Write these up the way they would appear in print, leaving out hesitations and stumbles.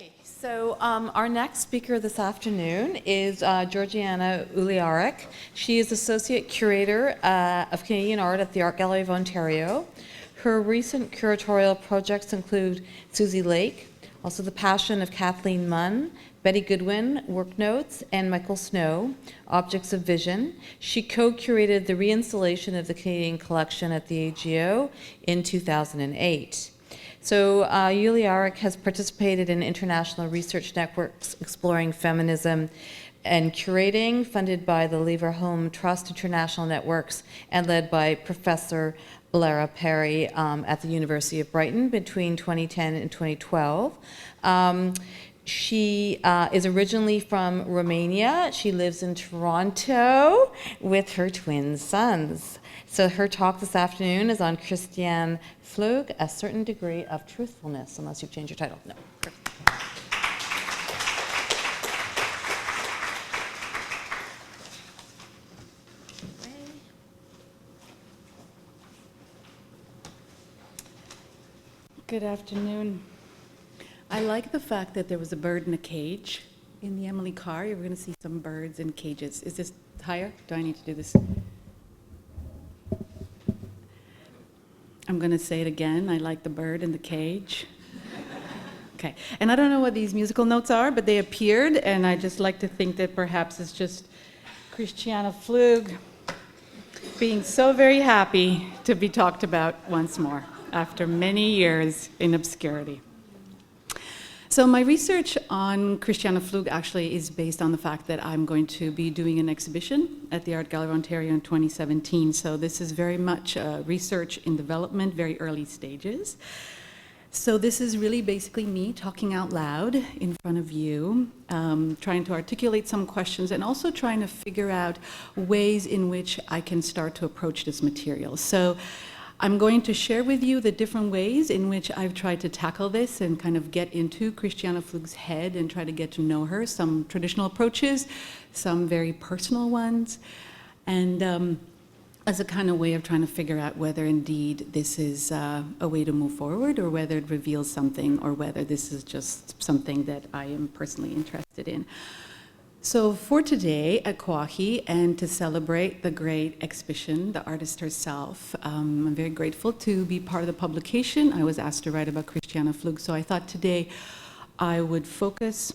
Okay, so our next speaker this afternoon is Georgiana Uhlyarik. She is Associate Curator of Canadian Art at the Art Gallery of Ontario. Her recent curatorial projects include Susie Lake, also The Passion of Kathleen Munn, Betty Goodwin, Work Notes, and Michael Snow, Objects of Vision. She co-curated the reinstallation of the Canadian collection at the AGO in 2008. So Uhlyarik has participated in international research networks exploring feminism and curating, funded by the Leverhulme Trust International Networks and led by Professor Lara Perry at the University of Brighton between 2010 and 2012. She is originally from Romania. She lives in Toronto with her twin sons. So her talk this afternoon is on Christiane Pflug, A Certain Degree of Truthfulness, unless you've changed your title. No. Good afternoon. I like the fact that there was a bird in a cage in the Emily car. You're going to see some birds in cages. Is this higher? Do I need to do this? I'm going to say it again. I like the bird in the cage. Okay. And I don't know what these musical notes are, but they appeared, and I just like to think that perhaps it's just Christiane Pflug being so very happy to be talked about once more after many years in obscurity. So my research on Christiane Pflug actually is based on the fact that I'm going to be doing an exhibition at the Art Gallery of Ontario in 2017. So this is very much research in development, very early stages. So this is really basically me talking out loud in front of you, trying to articulate some questions and also trying to figure out ways in which I can start to approach this material. So I'm going to share with you the different ways in which I've tried to tackle this and kind of get into Christiane Pflug's head and try to get to know her, some traditional approaches, some very personal ones, and as a kind of way of trying to figure out whether indeed this is a way to move forward or whether it reveals something or whether this is just something that I am personally interested in. So for today at CWAHI, and to celebrate the great exhibition, the artist herself, I'm very grateful to be part of the publication. I was asked to write about Christiane Pflug, so I thought today I would focus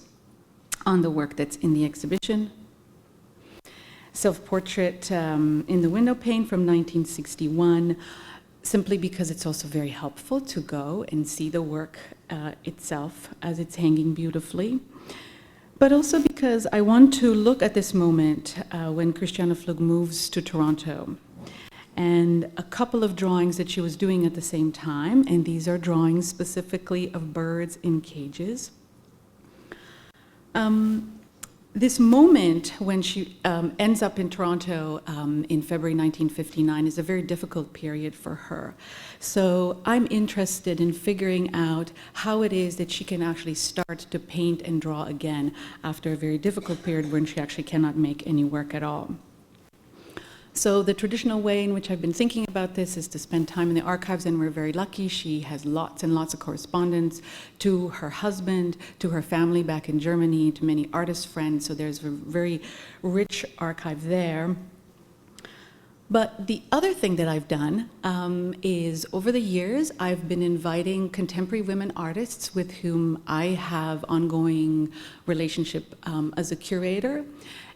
on the work that's in the exhibition. Self-Portrait in the window pane from 1961, simply because it's also very helpful to go and see the work itself as it's hanging beautifully. But also because I want to look at this moment when Christiane Pflug moves to Toronto, and a couple of drawings that she was doing at the same time, and these are drawings specifically of birds in cages. This moment when she ends up in Toronto in February 1959 is a very difficult period for her. So I'm interested in figuring out how it is that she can actually start to paint and draw again after a very difficult period when she actually cannot make any work at all. So the traditional way in which I've been thinking about this is to spend time in the archives, and we're very lucky. She has lots and lots of correspondence to her husband, to her family back in Germany, to many artist friends, so there's a very rich archive there. But the other thing that I've done is over the years, I've been inviting contemporary women artists with whom I have ongoing relationship as a curator.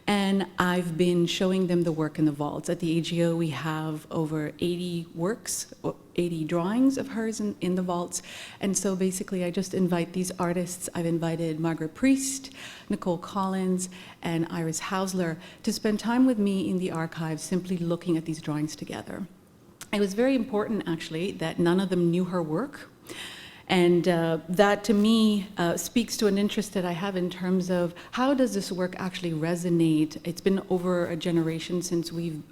And I've been showing them the work in the vaults. At the AGO, we have over 80 works, 80 drawings of hers in the vaults. And so basically, I just invite these artists. I've invited Margaret Priest, Nicole Collins, and Iris Hausler to spend time with me in the archives, simply looking at these drawings together. It was very important, actually, that none of them knew her work. And that, to me, speaks to an interest that I have in terms of how does this work actually resonate. It's been over a generation since we've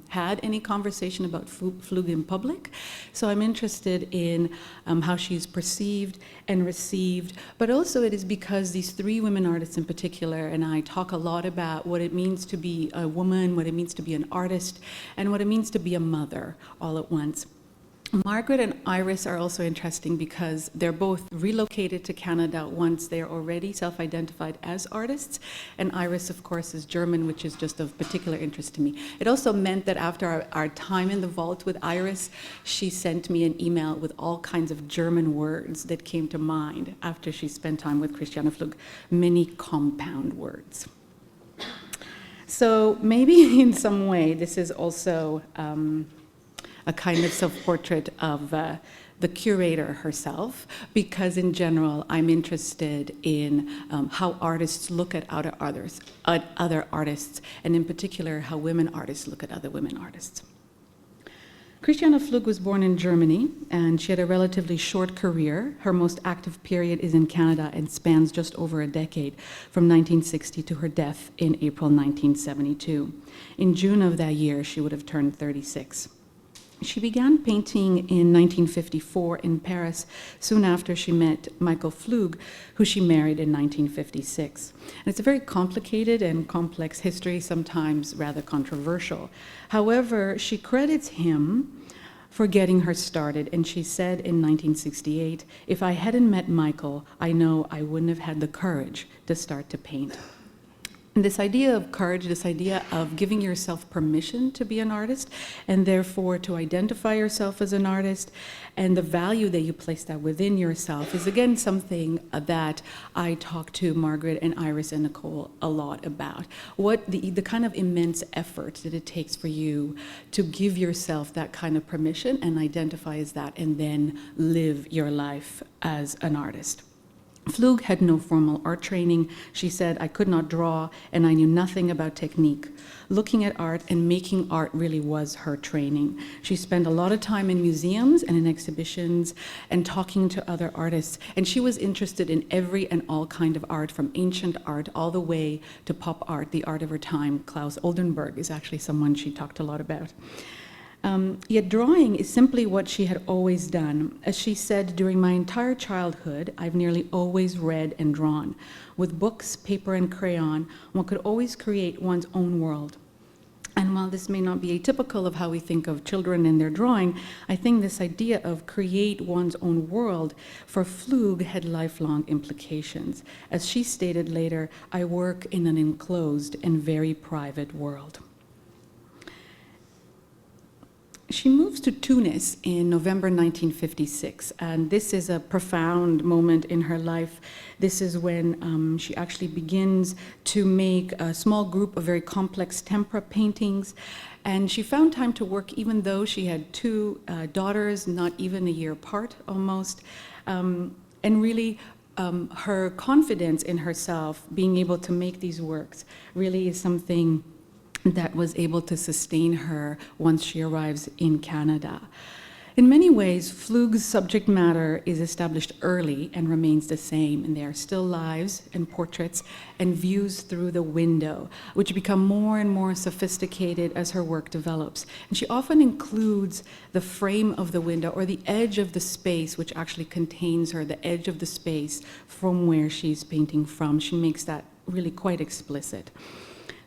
had any conversation about Pflug in public. So I'm interested in how she's perceived and received. But also it is because these three women artists in particular, and I talk a lot about what it means to be a woman, what it means to be an artist, and what it means to be a mother all at once. Margaret and Iris are also interesting because they're both relocated to Canada once they're already self-identified as artists. And Iris, of course, is German, which is just of particular interest to me. It also meant that after our time in the vault with Iris, she sent me an email with all kinds of German words that came to mind after she spent time with Christiane Pflug, many compound words. So maybe in some way, this is also a kind of self-portrait of the curator herself, because in general, I'm interested in how artists look at other artists, and in particular, how women artists look at other women artists. Christiane Pflug was born in Germany, and she had a relatively short career. Her most active period is in Canada and spans just over a decade, from 1960 to her death in April 1972. In June of that year, she would have turned 36. She began painting in 1954 in Paris, soon after she met Michael Pflug, who she married in 1956. And it's a very complicated and complex history, sometimes rather controversial. However, she credits him for getting her started, and she said in 1968, "If I hadn't met Michael, I know I wouldn't have had the courage to start to paint." And this idea of courage, this idea of giving yourself permission to be an artist, and therefore to identify yourself as an artist, and the value that you place that within yourself, is again something that I talk to Margaret and Iris and Nicole a lot about. What the kind of immense effort that it takes for you to give yourself that kind of permission and identify as that, and then live your life as an artist. Pflug had no formal art training. She said, "I could not draw, and I knew nothing about technique. Looking at art and making art really was her training." She spent a lot of time in museums and in exhibitions and talking to other artists. And she was interested in every and all kind of art, from ancient art all the way to pop art, the art of her time. Klaus Oldenburg is actually someone she talked a lot about. Yet drawing is simply what she had always done. As she said, "During my entire childhood, I've nearly always read and drawn. With books, paper, and crayon, one could always create one's own world." And while this may not be atypical of how we think of children and their drawing, I think this idea of create one's own world for Pflug had lifelong implications. As she stated later, "I work in an enclosed and very private world." She moves to Tunis in November 1956, and this is a profound moment in her life. This is when she actually begins to make a small group of very complex tempera paintings, and she found time to work even though she had two daughters, not even a year apart almost, and really her confidence in herself, being able to make these works, really is something that was able to sustain her once she arrives in Canada. In many ways, Pflug's subject matter is established early and remains the same, and they are still lives and portraits and views through the window, which become more and more sophisticated as her work develops. And she often includes the frame of the window, or the edge of the space, which actually contains her, the edge of the space from where she's painting from. She makes that really quite explicit.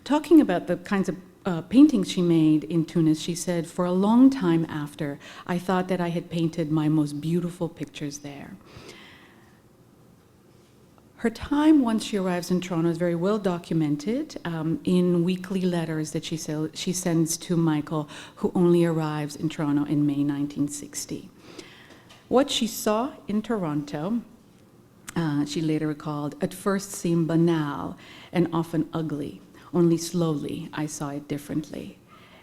Talking about the kinds of paintings she made in Tunis, she said, "For a long time after, I thought that I had painted my most beautiful pictures there." Her time once she arrives in Toronto is very well documented in weekly letters that she sends to Michael, who only arrives in Toronto in May 1960. What she saw in Toronto, she later recalled, "at first seemed banal and often ugly. Only slowly I saw it differently."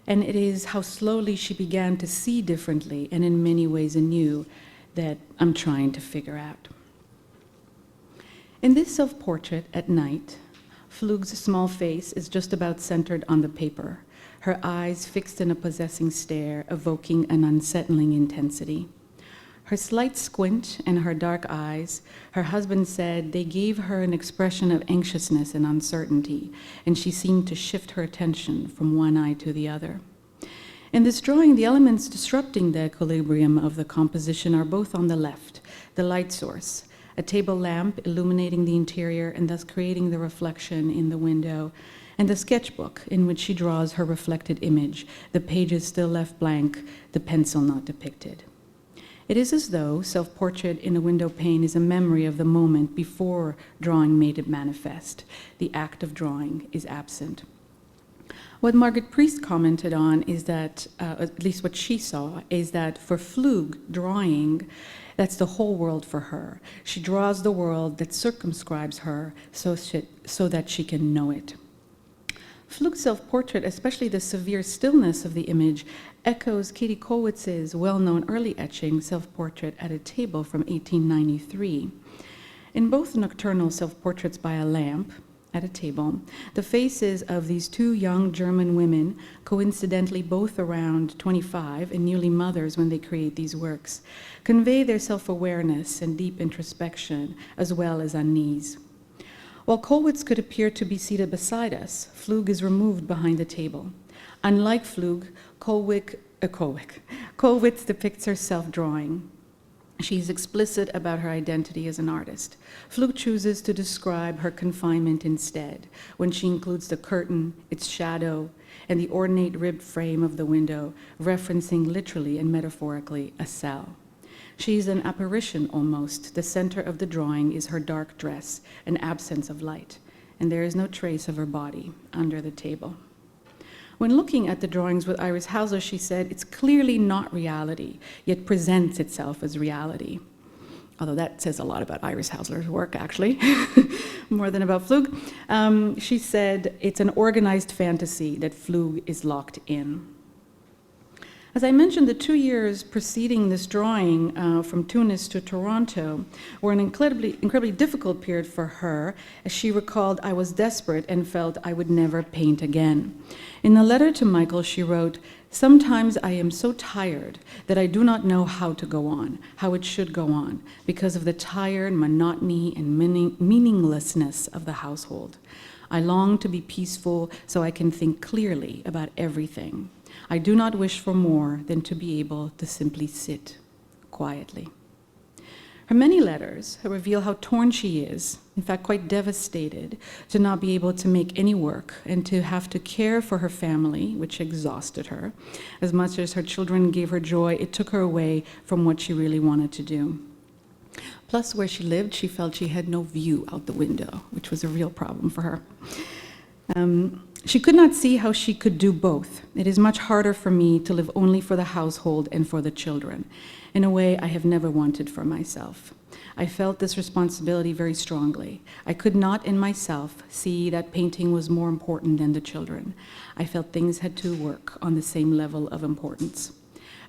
And it is how slowly she began to see differently, and in many ways anew, that I'm trying to figure out. In this self-portrait at night, Pflug's small face is just about centered on the paper, her eyes fixed in a possessing stare, evoking an unsettling intensity. Her slight squint and her dark eyes, her husband said, they gave her an expression of anxiousness and uncertainty, and she seemed to shift her attention from one eye to the other. In this drawing, the elements disrupting the equilibrium of the composition are both on the left: the light source, a table lamp illuminating the interior and thus creating the reflection in the window, and the sketchbook in which she draws her reflected image, the pages still left blank, the pencil not depicted. It is as though self-portrait in a window pane is a memory of the moment before drawing made it manifest. The act of drawing is absent. What Margaret Priest commented on is that, at least what she saw, is that for Pflug, drawing, that's the whole world for her. She draws the world that circumscribes her so that she can know it. Pflug's self-portrait, especially the severe stillness of the image, echoes Katie Kowitz's well-known early etching, Self-Portrait at a Table from 1893. In both nocturnal self-portraits by a lamp, at a table, the faces of these two young German women, coincidentally both around 25 and newly mothers when they create these works, convey their self-awareness and deep introspection as well as unease. While Kollwitz could appear to be seated beside us, Pflug is removed behind the table. Unlike Pflug, Kollwitz depicts herself drawing. She is explicit about her identity as an artist. Pflug chooses to describe her confinement instead, when she includes the curtain, its shadow, and the ornate ribbed frame of the window, referencing literally and metaphorically a cell. She is an apparition almost. The center of the drawing is her dark dress, an absence of light, and there is no trace of her body under the table. When looking at the drawings with Iris Hauser, she said, it's clearly not reality, yet presents itself as reality. Although that says a lot about Iris Hauser's work, actually, more than about Pflug. She said, it's an organized fantasy that Pflug is locked in. As I mentioned, the 2 years preceding this drawing from Tunis to Toronto were an incredibly difficult period for her. As she recalled, I was desperate and felt I would never paint again. In a letter to Michael, she wrote, sometimes I am so tired that I do not know how to go on, how it should go on, because of the tired monotony and meaninglessness of the household. I long to be peaceful so I can think clearly about everything. I do not wish for more than to be able to simply sit quietly. Her many letters reveal how torn she is, in fact quite devastated, to not be able to make any work and to have to care for her family, which exhausted her. As much as her children gave her joy, it took her away from what she really wanted to do. Plus, where she lived, she felt she had no view out the window, which was a real problem for her. She could not see how she could do both. It is much harder for me to live only for the household and for the children, in a way I have never wanted for myself. I felt this responsibility very strongly. I could not in myself see that painting was more important than the children. I felt things had to work on the same level of importance.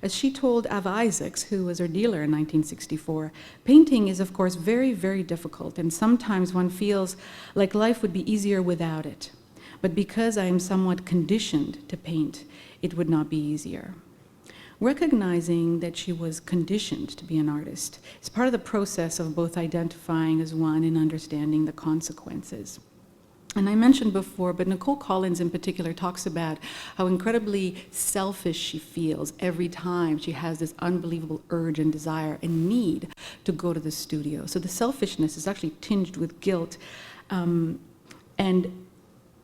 As she told Ava Isaacs, who was her dealer in 1964, painting is of course very, very difficult, and sometimes one feels like life would be easier without it. But because I am somewhat conditioned to paint, it would not be easier. Recognizing that she was conditioned to be an artist is part of the process of both identifying as one and understanding the consequences. And I mentioned before, but Nicole Collins in particular talks about how incredibly selfish she feels every time she has this unbelievable urge and desire and need to go to the studio. So the selfishness is actually tinged with guilt, and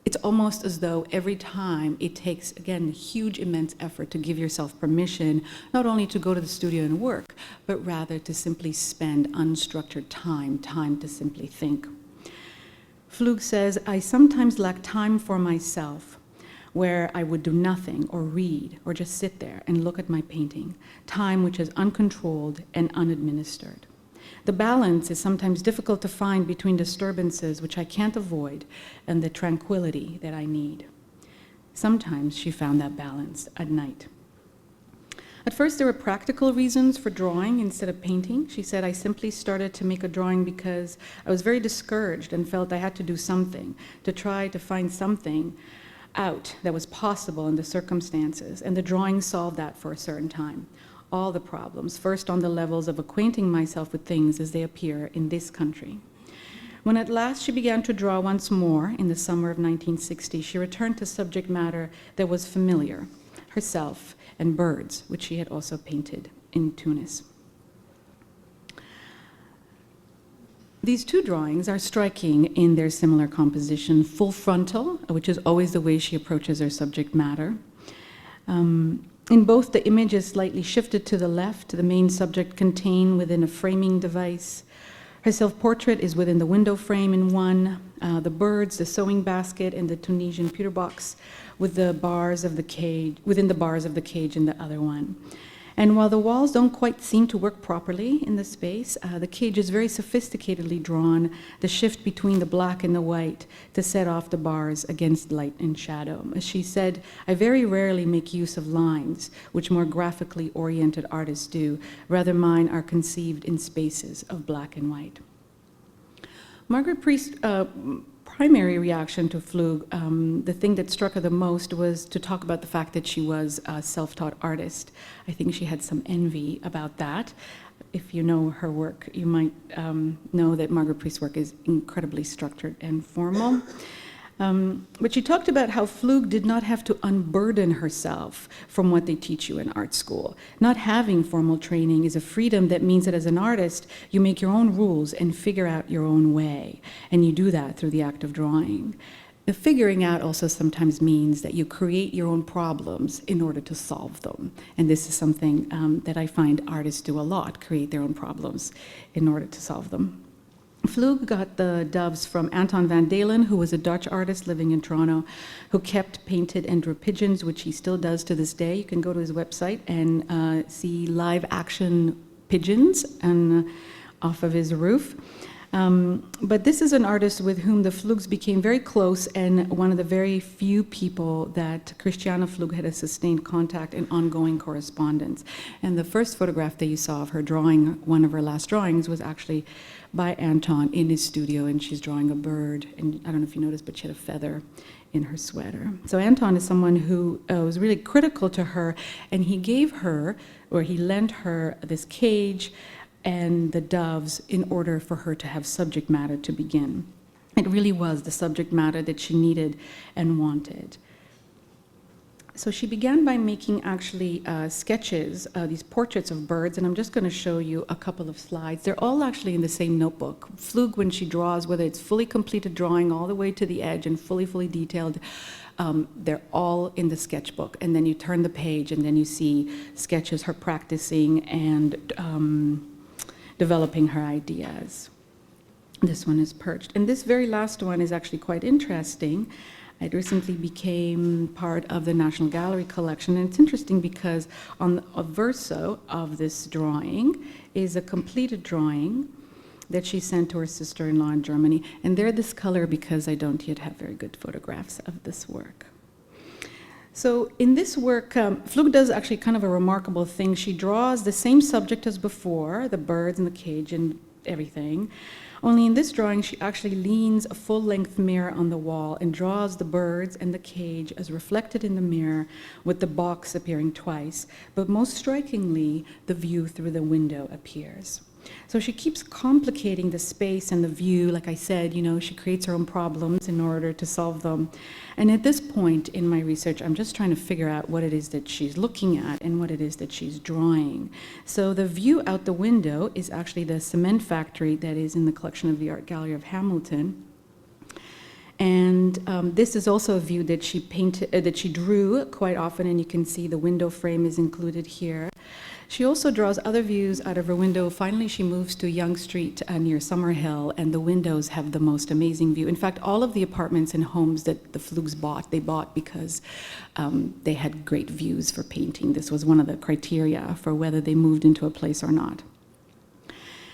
it's almost as though every time it takes, again, a huge, immense effort to give yourself permission, not only to go to the studio and work, but rather to simply spend unstructured time to simply think. Pflug says, I sometimes lack time for myself, where I would do nothing or read or just sit there and look at my painting, time which is uncontrolled and unadministered. The balance is sometimes difficult to find between disturbances which I can't avoid and the tranquility that I need. Sometimes she found that balance at night. At first, there were practical reasons for drawing instead of painting. She said, I simply started to make a drawing because I was very discouraged and felt I had to do something, to try to find something out that was possible in the circumstances, and the drawing solved that for a certain time. All the problems, first on the levels of acquainting myself with things as they appear in this country. When at last she began to draw once more in the summer of 1960, she returned to subject matter that was familiar, herself and birds, which she had also painted in Tunis. These two drawings are striking in their similar composition. Full frontal, which is always the way she approaches her subject matter, In both, the image is slightly shifted to the left, the main subject contained within a framing device. Her self-portrait is within the window frame in one, the birds, the sewing basket, and the Tunisian pewter box with the bars of the cage, within the bars of the cage in the other one. And while the walls don't quite seem to work properly in the space, the cage is very sophisticatedly drawn, the shift between the black and the white to set off the bars against light and shadow. As she said, I very rarely make use of lines, which more graphically oriented artists do. Rather, mine are conceived in spaces of black and white. Margaret Priest's primary reaction to Pflug, the thing that struck her the most was to talk about the fact that she was a self-taught artist. I think she had some envy about that. If you know her work, you might know that Margaret Priest's work is incredibly structured and formal. But she talked about how Pflug did not have to unburden herself from what they teach you in art school. Not having formal training is a freedom that means that as an artist, you make your own rules and figure out your own way. And you do that through the act of drawing. The figuring out also sometimes means that you create your own problems in order to solve them. And this is something that I find artists do a lot, create their own problems in order to solve them. Pflug got the doves from Anton van Dalen, who was a Dutch artist living in Toronto, who kept, painted, and drew pigeons, which he still does to this day. You can go to his website and see live action pigeons off of his roof. But this is an artist with whom the Pflugs became very close, and one of the very few people that Christiane Pflug had a sustained contact and ongoing correspondence. And the first photograph that you saw of her drawing, one of her last drawings, was actually by Anton in his studio, and she's drawing a bird, and I don't know if you noticed, but she had a feather in her sweater. So Anton is someone who was really critical to her, and he gave her, or he lent her, this cage and the doves in order for her to have subject matter to begin. It really was the subject matter that she needed and wanted. So she began by making actually sketches, these portraits of birds, and I'm just going to show you a couple of slides. They're all actually in the same notebook. Pflug, when she draws, whether it's fully completed drawing all the way to the edge and fully detailed, they're all in the sketchbook. And then you turn the page and then you see sketches, her practicing and developing her ideas. This one is perched. And this very last one is actually quite interesting. It recently became part of the National Gallery collection, and it's interesting because on a verso of this drawing is a completed drawing that she sent to her sister-in-law in Germany, and they're this color because I don't yet have very good photographs of this work. So in this work, Pflug does actually kind of a remarkable thing. She draws the same subject as before, the birds and the cage and everything. Only in this drawing, she actually leans a full-length mirror on the wall and draws the birds and the cage as reflected in the mirror, with the box appearing twice. But most strikingly, the view through the window appears. So she keeps complicating the space and the view. Like I said, you know, she creates her own problems in order to solve them. And at this point in my research, I'm just trying to figure out what it is that she's looking at and what it is that she's drawing. So the view out the window is actually the cement factory that is in the collection of the Art Gallery of Hamilton. And this is also a view that she painted, that she drew quite often, and you can see the window frame is included here. She also draws other views out of her window. Finally, she moves to Yonge Street near Summerhill, and the windows have the most amazing view. In fact, all of the apartments and homes that the Pflugs bought, they bought because they had great views for painting. This was one of the criteria for whether they moved into a place or not.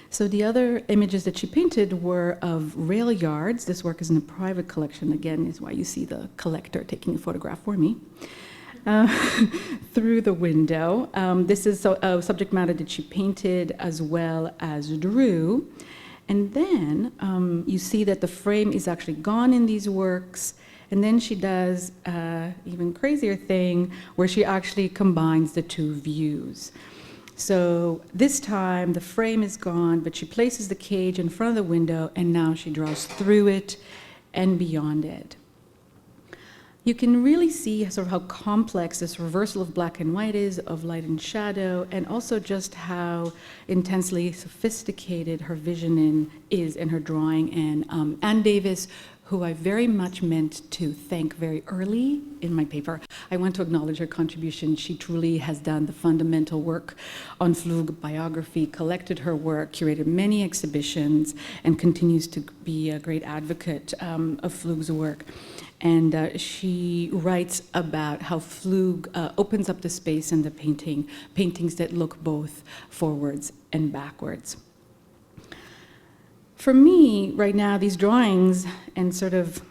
So the other images that she painted were of rail yards. This work is in a private collection, again, is why you see the collector taking a photograph for me. Through the window. This is a subject matter that she painted as well as drew. And then you see that the frame is actually gone in these works. And then she does an even crazier thing where she actually combines the two views. So this time the frame is gone, but she places the cage in front of the window, and now she draws through it and beyond it. You can really see sort of how complex this reversal of black and white is, of light and shadow, and also just how intensely sophisticated her vision is in her drawing. And Anne Davis, who I very much meant to thank very early in my paper. I want to acknowledge her contribution. She truly has done the fundamental work on Pflug biography, collected her work, curated many exhibitions, and continues to be a great advocate of Pflug's work. And she writes about how Pflug opens up the space in the paintings that look both forwards and backwards. For me, right now, these drawings and sort of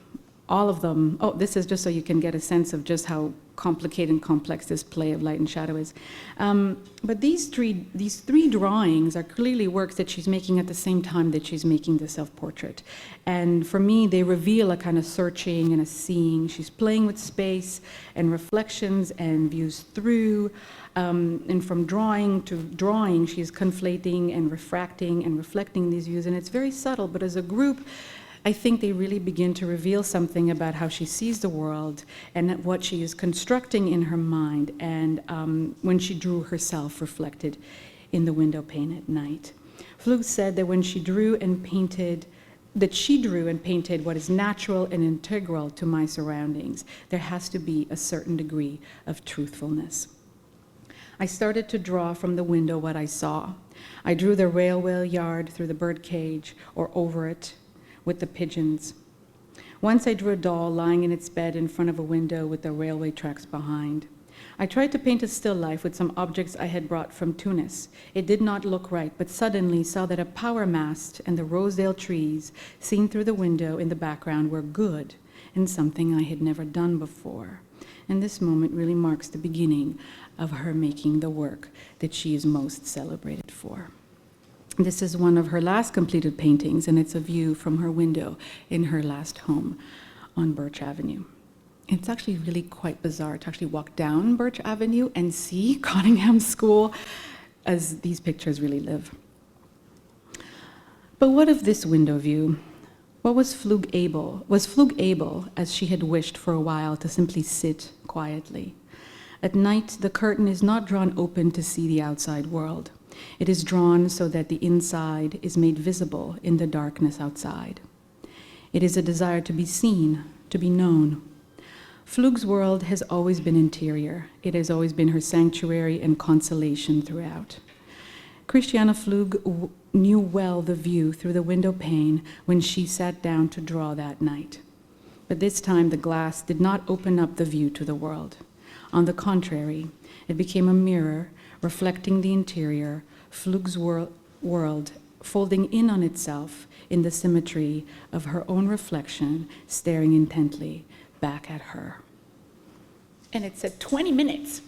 all of them, this is just so you can get a sense of just how complicated and complex this play of light and shadow is. But these three drawings are clearly works that she's making at the same time that she's making the self-portrait. And for me, they reveal a kind of searching and a seeing. She's playing with space and reflections and views through. And from drawing to drawing, she's conflating and refracting and reflecting these views. And it's very subtle, but as a group, I think they really begin to reveal something about how she sees the world and what she is constructing in her mind, and when she drew herself reflected in the window pane at night. Pflug said that when she drew and painted, what is natural and integral to my surroundings. There has to be a certain degree of truthfulness. I started to draw from the window what I saw. I drew the railway yard through the bird cage, or over it, with the pigeons. Once I drew a doll lying in its bed in front of a window with the railway tracks behind. I tried to paint a still life with some objects I had brought from Tunis. It did not look right, but suddenly saw that a power mast and the Rosedale trees, seen through the window in the background, were good and something I had never done before. And this moment really marks the beginning of her making the work that she is most celebrated for. This is one of her last completed paintings, and it's a view from her window in her last home on Birch Avenue. It's actually really quite bizarre to actually walk down Birch Avenue and see Cottingham School as these pictures really live. But what of this window view? Was Pflug able, as she had wished for a while, to simply sit quietly? At night, the curtain is not drawn open to see the outside world. It is drawn so that the inside is made visible in the darkness outside. It is a desire to be seen, to be known. Pflug's world has always been interior. It has always been her sanctuary and consolation throughout. Christiane Pflug knew well the view through the window pane when she sat down to draw that night. But this time the glass did not open up the view to the world. On the contrary, it became a mirror reflecting the interior, Pflug's world, folding in on itself in the symmetry of her own reflection, staring intently back at her. And it said 20 minutes.